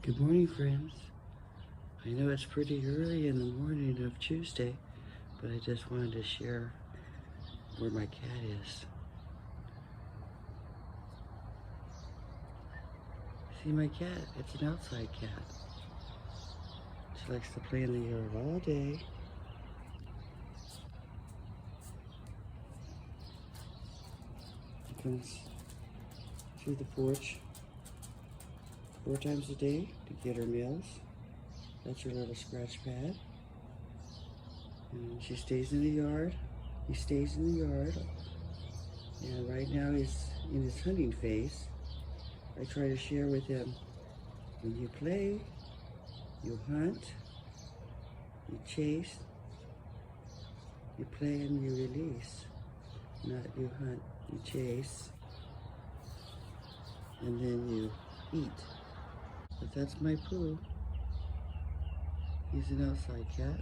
Good morning, friends. I know it's pretty early in the morning of Tuesday, but I just wanted to share where my cat is. See my cat? It's an outside cat. She likes to play in the yard all day. She comes to the porch 4 times a day to get her meals. That's her little scratch pad. And she stays in the yard. He stays in the yard. And right now he's in his hunting phase. I try to share with him, when you play, you hunt, you chase, you play and you release. Not you hunt, you chase, and then you eat. But that's my Pooh. He's an outside cat.